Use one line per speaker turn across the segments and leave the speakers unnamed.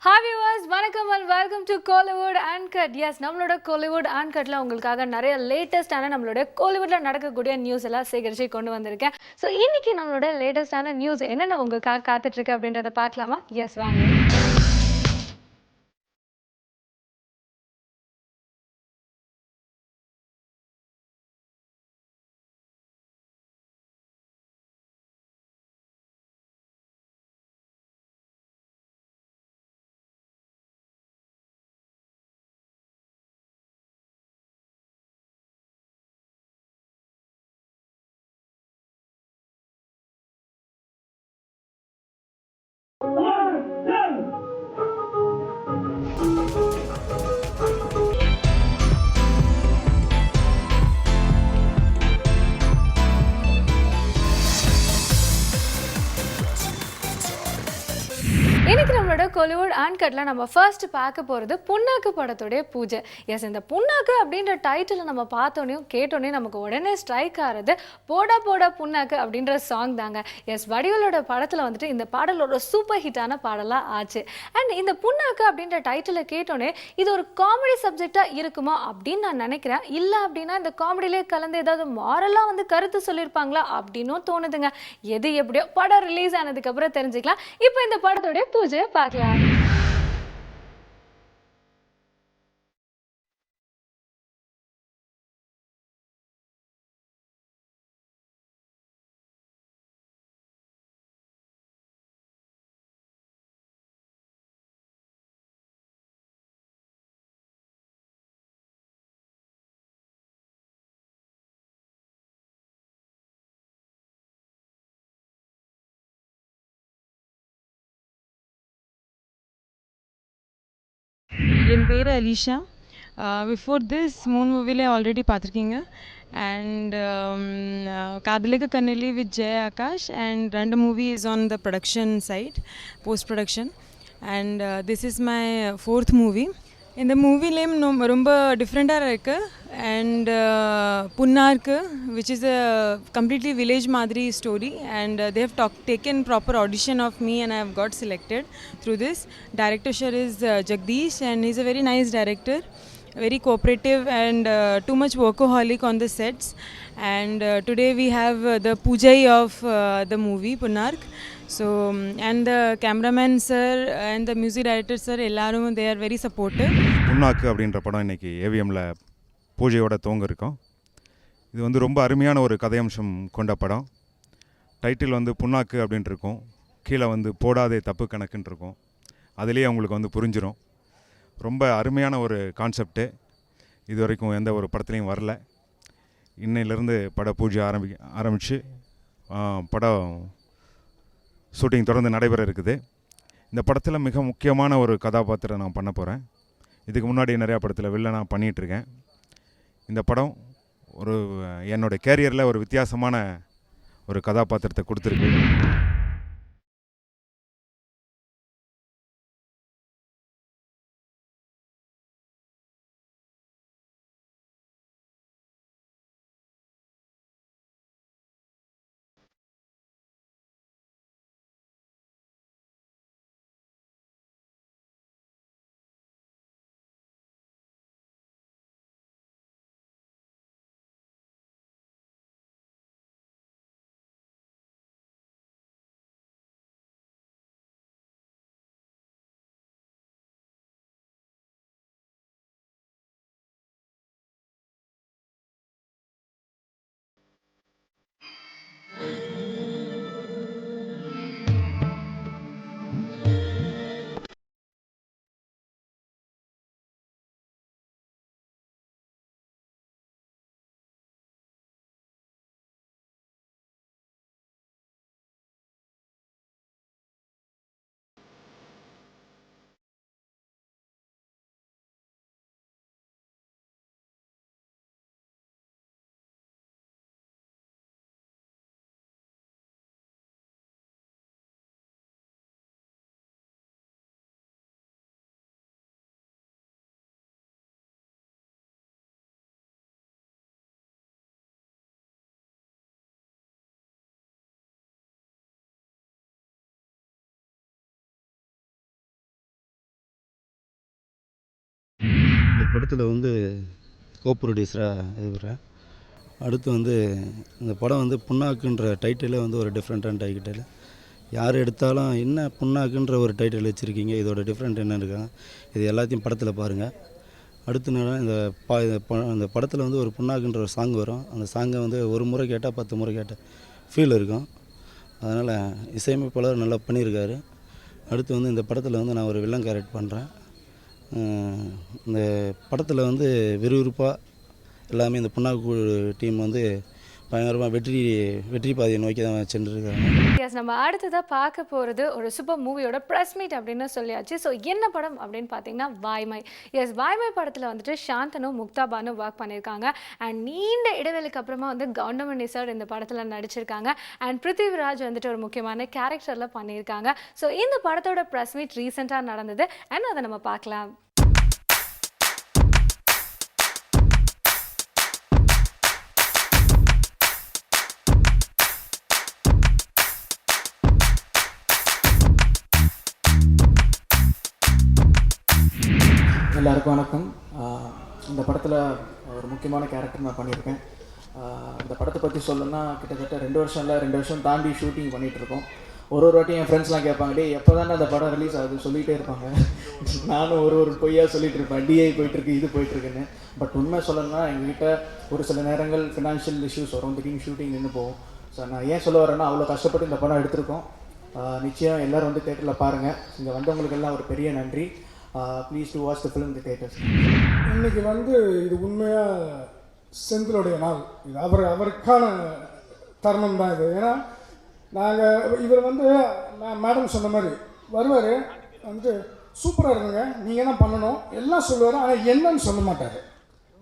Hi viewers, வணக்கம் and welcome to Kollywood Uncut. Yes, நம்மளோட Kollywood Uncutல உங்களுக்காக நிறைய லேட்டஸ்டான நம்மளோட கோலிவுட்ல நடக்கக்கூடிய நியூஸ் எல்லாம் சேகரிச்சு கொண்டு வந்திருக்கேன். ஸோ இன்னைக்கு நம்மளோட லேட்டஸ்டான நியூஸ் என்னென்ன உங்களுக்காக காத்துட்டு இருக்கு அப்படின்றத பார்க்கலாமா? எஸ் வாங்க. இன்னைக்கு நம்மளோட கோலிவுட் அன்கட்ல நம்ம ஃபர்ஸ்ட் பார்க்க போகிறது புண்ணாக்கு படத்துடைய பூஜை. எஸ், இந்த புண்ணாக்கு அப்படின்ற டைட்டில் நம்ம பார்த்தோன்னே கேட்டோன்னே நமக்கு உடனே ஸ்ட்ரைக் ஆகிறது போடா போடா புண்ணாக்கு அப்படின்ற சாங் தாங்க. எஸ், வடிவேலோட படத்தில் வந்துட்டு இந்த பாடல் ஒரு சூப்பர் ஹிட்டான பாடலாக ஆச்சு. அண்ட் இந்த புண்ணாக்கு அப்படின்ற டைட்டிலை கேட்டோன்னே இது ஒரு காமெடி சப்ஜெக்டாக இருக்குமா அப்படின்னு நான் நினைக்கிறேன். இல்லை அப்படின்னா இந்த காமெடியிலே கலந்து ஏதாவது மாரலாக வந்து கருத்து சொல்லியிருப்பாங்களா அப்படின்னும் தோணுதுங்க. எது எப்படியோ படம் ரிலீஸ் ஆனதுக்கப்புறம் தெரிஞ்சுக்கலாம். இப்போ இந்த படத்துடைய பூஜையை பார்க்கலாம்.
என் பேர் அலிஷா. பிஃபோர் திஸ் 3 மூவிலே ஆல்ரெடி பார்த்துருக்கீங்க. And Kadhalikka Kannili with Jai Akash and 2 movie is on the production side, post production. And this is my 4th movie. இந்த மூவிலேயும் ரொம்ப டிஃப்ரெண்ட்டாக இருக்குது. அண்ட் புன்னார்க்கு which is a completely village மாதிரி story. And they have taken proper audition of me and I have got selected through this. Director sir is Jagdish and he's a very nice director, very cooperative and too much workaholic on the sets. And today we have the pujai of the movie Punark. So and the cameraman sir and the music director sir ellarum they are very supportive.
புண்ணாக்கு அப்படின்ற படம் இன்றைக்கி ஏவிஎம்மில் பூஜையோட துவங்க இருக்கோம். இது வந்து ரொம்ப அருமையான ஒரு கதையம்சம் கொண்ட படம். டைட்டில் வந்து புண்ணாக்கு அப்படின்ட்டு இருக்கும், கீழே வந்து போடாதே தப்பு கணக்குன்னு இருக்கும். அதுலேயே அவங்களுக்கு வந்து புரிஞ்சிடும். ரொம்ப அருமையான ஒரு கான்செப்டு. இது வரைக்கும் எந்த ஒரு படத்துலையும் வரல. இன்னையிலேருந்து பட பூஜை ஆரம்பித்து படம் ஷூட்டிங் தொடர்ந்து நடைபெற இருக்குது. இந்த படத்தில் மிக முக்கியமான ஒரு கதாபாத்திரம் நான் பண்ண போகிறேன். இதுக்கு முன்னாடி நிறையா படத்தில் வில்லனாக பண்ணிகிட்ருக்கேன். இந்த படம் ஒரு என்னோடய கேரியரில் ஒரு வித்தியாசமான ஒரு கதாபாத்திரத்தை கொடுத்துருக்கு.
படத்தில் வந்து கோ ப்ரொடியூசராக இருக்கிறேன். அடுத்து வந்து இந்த படம் வந்து புண்ணாக்குன்ற டைட்டிலே வந்து ஒரு டிஃப்ரெண்ட்டான டைட்டில். யார் எடுத்தாலும் என்ன புண்ணாக்குன்ற ஒரு டைட்டில் வச்சுருக்கீங்க, இதோட டிஃப்ரெண்ட் என்ன இருக்காங்க, இது எல்லாத்தையும் படத்தில் பாருங்கள். அடுத்து என்னன்னா இந்த படத்தில் வந்து ஒரு புண்ணாக்குன்ற ஒரு சாங் வரும். அந்த சாங்கை வந்து ஒரு முறை கேட்டால் 10 முறை கேட்ட ஃபீல் இருக்கும். அதனால் இசையமைப்பாளர் நல்லா பண்ணியிருக்காரு. அடுத்து வந்து இந்த படத்தில் வந்து நான் ஒரு வில்லன் கேரக்டர் பண்ணுறேன். இந்த படத்தில் வந்து விறுவிறுப்பாக எல்லாமே இந்த புண்ணாக்கு டீம் வந்து பயங்கரமாக வெற்றி பாதையை நோக்கி தான் சென்றுருக்காங்க.
எஸ், நம்ம அடுத்ததாக பார்க்க போகிறது ஒரு சூப்பர் மூவியோட ப்ரெஸ் மீட் அப்படின்னு சொல்லியாச்சு. ஸோ என்ன படம் அப்படின்னு பார்த்தீங்கன்னா வாய்மை. எஸ், வாய்மை படத்தில் வந்துட்டு சாந்தனும் முக்தாபானும் ஒர்க் பண்ணியிருக்காங்க. அண்ட் நீண்ட இடைவெளிக்கு அப்புறமா வந்து கவுண்டமணி சார் இந்த படத்தில் நடிச்சிருக்காங்க. அண்ட் பிருத்திவிராஜ் வந்துட்டு ஒரு முக்கியமான கேரக்டரில் பண்ணியிருக்காங்க. ஸோ இந்த படத்தோட ப்ரெஸ் மீட் ரீசெண்டாக நடந்தது. அண்ட் அதை நம்ம பார்க்கலாம்.
எல்லாருக்கும் வணக்கம். இந்த படத்தில் ஒரு முக்கியமான கேரக்டர் நான் பண்ணியிருக்கேன். இந்த படத்தை பற்றி சொல்லணும்னா கிட்டத்தட்ட 2 வருஷம் தாண்டி ஷூட்டிங் பண்ணிகிட்ருக்கோம். ஒரு வாட்டியும் என் ஃப்ரெண்ட்ஸ்லாம் கேட்பாங்க, டே எப்போ தானே அந்த படம் ரிலீஸ் ஆகுது சொல்லிகிட்டே இருப்பாங்க. நானும் ஒரு பொய்யாக சொல்லிகிட்டு இருப்பேன், டிஐ போயிட்டுருக்கு இது போயிட்டுருக்குன்னு. பட் உண்மை சொல்லணும்னா எங்ககிட்ட ஒரு சில நேரங்கள் ஃபினான்ஷியல் இஷ்யூஸ் வரும், திடீர்னு ஷூட்டிங் நின்று போகும். ஸோ நான் ஏன் சொல்ல வரேன்னா அவ்வளோ கஷ்டப்பட்டு இந்த படம் எடுத்திருக்கோம். நிச்சயம் எல்லோரும் வந்து தேட்டரில் பாருங்கள். இங்கே வந்தவங்களுக்கெல்லாம் ஒரு பெரிய நன்றி. Please to watch the film the theatres.
இன்றைக்கி வந்து இது உண்மையாக செந்திலுடைய நாள். இது அவருக்கான தருணம் தான் இது. ஏன்னா இவர் வந்து நான் மேடம் சொன்ன மாதிரி வருவார், வந்துட்டு சூப்பராக இருக்குங்க, நீங்கள் தான் பண்ணணும் எல்லாம் சொல்லுவார். ஆனால் என்னன்னு சொல்ல மாட்டார்.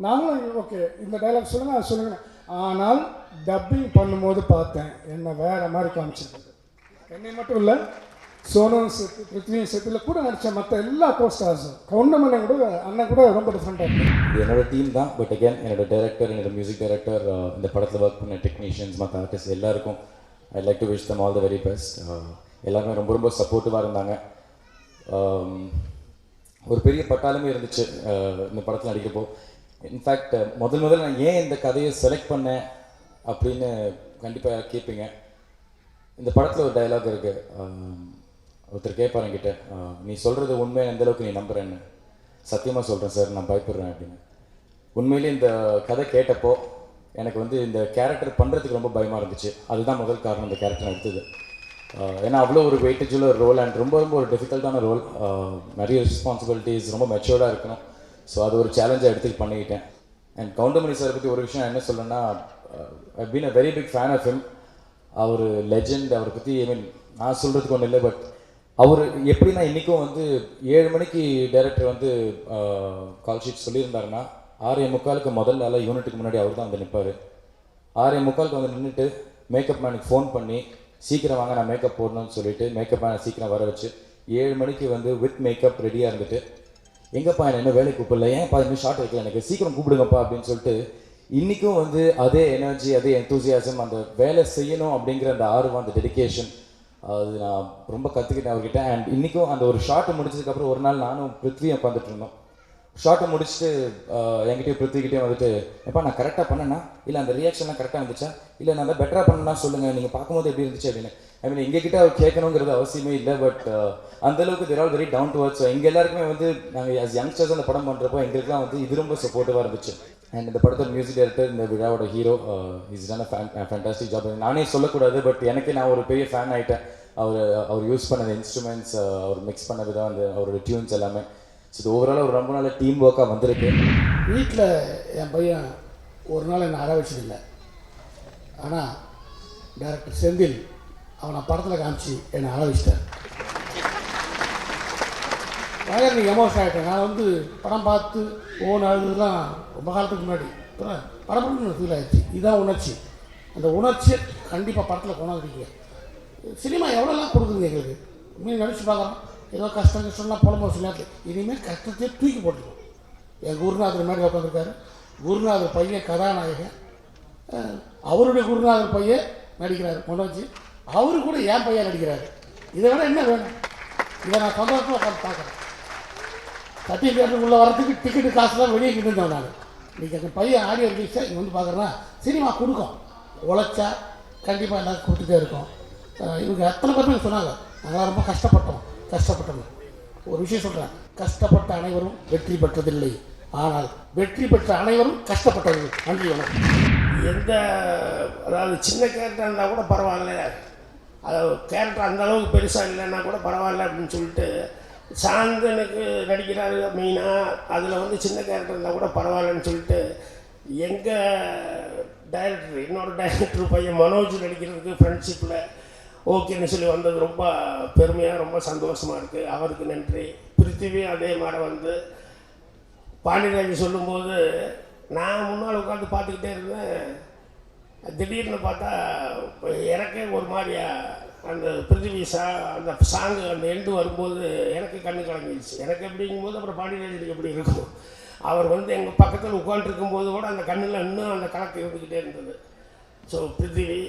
நானும் ஓகே இந்த டைலாக் சொல்லுங்கள் அது சொல்லுங்கள். ஆனால் டப்பிங் பண்ணும்போது பார்த்தேன் என்ன வேறு மாதிரி காமிச்சிருக்கு. என்னை மட்டும் இல்லை, சோனும் சேர்த்து பிருத்வியும் சேர்த்துல கூட நடித்த மற்ற எல்லா கோஸ்டார்ஸும் கவுண்டமணி கூட அண்ணன் கூட ரொம்ப டிஃப்ரெண்ட்டாக இருக்குது.
இது என்னோட டீம் தான். பட் அகேன் என்னோட டைரக்டர், என்னோட மியூசிக் டைரக்டர், இந்த படத்தில் ஒர்க் பண்ண டெக்னீஷியன்ஸ், மற்ற ஆர்டிஸ்ட் எல்லாருக்கும் I like to wish them all the very best. எல்லாருமே ரொம்ப சப்போர்ட்டிவாக இருந்தாங்க. ஒரு பெரிய பட்டாளமே இருந்துச்சு இந்த படத்தில் நடிக்கப்போ. இன்ஃபேக்ட் முதல்ல நான் ஏன் இந்த கதையை செலக்ட் பண்ணேன் அப்படின்னு கண்டிப்பாக கேட்பீங்க. இந்த படத்தில் ஒரு டைலாக் இருக்குது. ஒருத்தர் கேட்பார் என்கிட்ட, நீ சொல்கிறது உண்மையை எந்தளவுக்கு நீ நம்புறேன்னு. சத்தியமாக சொல்கிறேன் சார், நான் பயப்படுறேன் அப்படின்னு. உண்மையிலே இந்த கதை கேட்டப்போ எனக்கு வந்து இந்த கேரக்டர் பண்ணுறதுக்கு ரொம்ப பயமாக இருந்துச்சு. அதுதான் முதல் காரணம் இந்த கேரக்டர் எடுத்தது. ஏன்னா அவ்வளோ ஒரு வெயிட்டேஜுள்ள ஒரு ரோல் அண்ட் ரொம்ப ஒரு டிஃபிகல்ட்டான ரோல். நிறைய ரெஸ்பான்சிபிலிட்டிஸ், ரொம்ப மெச்சூர்டாக இருக்கணும். ஸோ அது ஒரு சேலஞ்சாக எடுத்துகிட்டு பண்ணிக்கிட்டேன். அண்ட் கவுண்டமணி சார் பற்றி ஒரு விஷயம் என்ன சொல்லணும்னா, I been a very big fan of him. அவர் லெஜெண்ட். அவரை பற்றி ஐ மீன் நான் சொல்கிறதுக்கு ஒன்றும் இல்லை. பட் அவர் எப்படின்னா இன்றைக்கும் வந்து 7 மணிக்கு டைரக்டர் வந்து கால் ஷீட் சொல்லியிருந்தாருன்னா 6:45 முதல் நாள் யூனிட்டுக்கு முன்னாடி அவர் தான் வந்து நிற்பார். 6:45 வந்து நின்றுட்டு மேக்கப் மேனுக்கு ஃபோன் பண்ணி சீக்கிரம் வாங்க நான் மேக்கப் போடணும்னு சொல்லிவிட்டு மேக்கப் மேனை சீக்கிரம் வர வச்சு 7 மணிக்கு வந்து வித் மேக்கப் ரெடியாக இருந்துட்டு, எங்கப்பா என்ன இன்னும் வேலைக்கு கூப்பிடல, ஏன்ப்பா இன்னும் ஷார்ட் வைக்கல, எனக்கு சீக்கிரம் கூப்பிடுங்கப்பா அப்படின்னு சொல்லிட்டு இன்றைக்கும் வந்து அதே எனர்ஜி, அதே எந்தூசியாசம், அந்த வேலை செய்யணும் அப்படிங்கிற அந்த ஆர்வம், அந்த டெடிக்கேஷன், அது நான் ரொம்ப கற்றுக்கிட்டேன் அவர்கிட்ட. அண்ட் இன்றைக்கும் அந்த ஒரு ஷார்ட்டை முடிச்சதுக்கப்புறம் ஒரு நாள் நானும் பிருத்வியும் உட்காந்துட்டு இருந்தோம். ஷார்ட்டை முடிச்சுட்டு என்கிட்டயும் பிருத்விக்கிட்டே வந்துட்டு, எப்பா நான் கரெக்டாக பண்ணேன்னா, இல்லை அந்த ரியாக்ஷன்லாம் கரெக்டாக இருந்துச்சா, இல்லை நான் தான் பெட்டராக பண்ணனா சொல்லுங்கள், நீங்கள் பார்க்கும்போது எப்படி இருந்துச்சு அப்படின்னு. ஐ மீன் எங்ககிட்ட அவர் கேட்கணுங்கிறது அவசியமே இல்லை. பட் அந்தளவுக்கு they're all very down to earth. So எங்கள் எல்லாருக்குமே வந்து நாங்கள் ஆஸ் யங்ஸ்டர்ஸ் அந்த படம் பண்ணுறப்போ எங்களுக்குலாம் வந்து இது ரொம்ப சப்போர்ட்டிவாக இருந்துச்சு. அண்ட் இந்த படத்தோட மியூசிக் டைரக்டர், இந்த விழாவோட hero, is done a fantastic job. நானே சொல்லக்கூடாது, பட் எனக்கே நான் ஒரு பெரிய ஃபேன் ஆகிட்டேன். அவர் யூஸ் பண்ண இன்ஸ்ட்ருமெண்ட்ஸ், அவர் மிக்ஸ் பண்ண விதம், அந்த அவரோட டியூன்ஸ் எல்லாமே. ஸோ இது ஓவராலாக ஒரு ரொம்ப நாள் டீம் ஒர்க்காக வந்திருக்கு.
வீட்டில் என் பையன் ஒரு நாள் என்னை அற வச்சதில்லை. ஆனால் டைரக்டர் செந்தில் அவனை படத்தில் காமிச்சு என்னை அற வச்சிட்டார். பயங்கர எமோஷன் ஆகிட்டேன். நான் வந்து படம் பார்த்து அழுதுலாம் ரொம்ப காலத்துக்கு முன்னாடி படப்படம்னு ஃபீல் ஆகிடுச்சு. இதுதான் உணர்ச்சி. அந்த உணர்ச்சியை கண்டிப்பாக படத்தில் கொண்டாந்துருக்கீங்க. சினிமா எவ்வளோலாம் கொடுக்குதுங்க எங்களுக்கு. மீன் நினச்சி பார்க்குறோம், ஏதோ கஷ்டம்லாம் புலம்பு சொல்லாது. இனிமேல் கஷ்டத்தையே தூக்கி போட்டுருக்கோம். என் குருநாதர் மேலே உட்காந்துருக்காரு. குருநாதர் பையன் கதாநாயகன், அவருடைய குருநாதர் பையன் நடிக்கிறார் மனோஜ். அவரு கூட என் பையன் நடிக்கிறாரு. இதை விட என்ன வேணும்? இதை நான் சந்தோஷமாக உட்காந்து பார்க்குறேன்.
சத்திய தேட்டருக்குள்ளே வரதுக்கு டிக்கெட்டு காசுலாம் வெளியே கிட்டேன் நான். இன்றைக்கி அந்த பையன் ஆடியோ ரிலீஸை இங்கே வந்து பார்க்குறேன்னா சினிமா கொடுக்கும், உழைச்சா கண்டிப்பாக எல்லாரும் கொடுத்துட்டே இருக்கும். இவங்க அத்தனை பேருமே சொன்னாங்க நாங்களாம் ரொம்ப கஷ்டப்பட்டோம். ஒரு விஷயம் சொல்கிறேன், கஷ்டப்பட்ட அனைவரும் வெற்றி பெற்றதில்லை, ஆனால் வெற்றி பெற்ற அனைவரும் கஷ்டப்பட்டவர்கள். நன்றி வணக்கம்.
அதாவது சின்ன கேரக்டர் இருந்தால் கூட பரவாயில்ல, அதாவது கேரக்டர் அந்த அளவுக்கு பெருசாக இல்லைன்னா கூட பரவாயில்ல அப்படின்னு சொல்லிட்டு சாந்தனுக்கு நடிக்கிறாரு மெயினாக, அதில் வந்து சின்ன கேரக்டர் இருந்தால் கூட பரவாயில்லன்னு சொல்லிட்டு எங்கள் டைரக்டர், என்னோட டைரக்டர் பையன் மனோஜ் நடிக்கிறதுக்கு ஃப்ரெண்ட்ஷிப்பில் ஓகேன்னு சொல்லி வந்தது ரொம்ப பெருமையாக ரொம்ப சந்தோஷமாக இருக்குது. அவருக்கு நன்றி. பிருத்திவி அதே மாதிரி வந்து பாண்டியராஜ் சொல்லும்போது நான் முன்னால் உட்காந்து பார்த்துக்கிட்டே இருந்தேன். திடீர்னு பார்த்தா எனக்கே ஒரு மாதிரியா அந்த பிருத்திவி அந்த சாங்கு அந்த எண்டு வரும்போது எனக்கு கண்ணு கலங்கிடுச்சு. எனக்கு எப்படிங்கும்போது அப்புறம் பாண்டியராஜனுக்கு எப்படி இருக்கும், அவர் வந்து எங்கள் பக்கத்தில் உட்காந்துருக்கும்போது கூட அந்த கண்ணில் இன்னும் அந்த கலக்கு இருந்துக்கிட்டே இருந்தது. ஸோ பிருத்திவி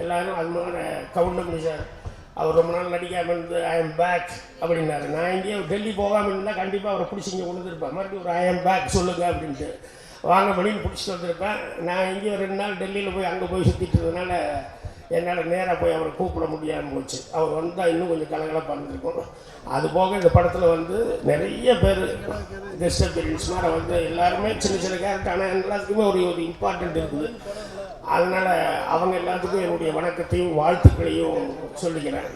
எல்லோரும் அது மாதிரி கவுண்டமணி சார், அவர் ரொம்ப நாள் நடிக்காமல் இருந்து ஐ எம் பேக் அப்படின்னாரு. நான் இங்கேயே டெல்லி போகாமல் இருந்தால் கண்டிப்பாக அவரை பிடிச்சி இங்கே கொண்டுருப்பேன். மறுபடியும் ஒரு ஐ எம் பேக் சொல்லுங்கள் அப்படின்ட்டு வாங்க மணின்னு பிடிச்சிட்டு வந்திருப்பேன். நான் இங்கே 2 நாள் டெல்லியில் போய் அங்கே போய் சுற்றிட்டு இருந்ததுனால என்னால் நேராக போய் அவரை கூப்பிட முடியாமல் போச்சு. அவர் வந்தால் இன்னும் கொஞ்சம் கலகலப்பாக இருந்திருக்கும். அது போக இந்த படத்தில் வந்து நிறைய பேர் கெஸ்ட் அப்பியரன்ஸ் மாதிரி வந்து எல்லாருமே சின்ன சின்ன கேரக்டர், ஆனால் எல்லாத்துக்குமே ஒரு இம்பார்ட்டண்ட் இருக்குது. அதனால் அவங்க எல்லாத்துக்கும் என்னுடைய வணக்கத்தையும் வாழ்த்துக்களையும் சொல்லிக்கிறேன்.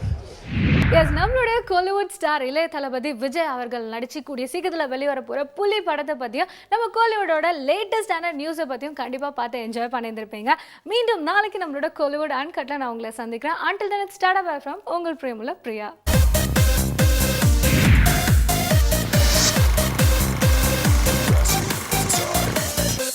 எஸ், நம்மளுடைய கோலிவுட் ஸ்டார் இளைய தளபதி விஜய் அவர்கள் நடிச்சுக்கூடிய சீக்கிரத்தில் வெளிவர போகிற புலி படத்தை பற்றியும் நம்ம கோலிவுட்டோட லேட்டஸ்டான நியூஸை பற்றியும் கண்டிப்பாக பார்த்து என்ஜாய் பண்ணியிருந்திருப்பீங்க. மீண்டும் நாளைக்கு நம்மளோட கோலிவுட் அன்கட்டில் நான் உங்களை சந்திக்கிறேன். Until then it's tata bye from உங்கள் பிரேமுல பிரியா.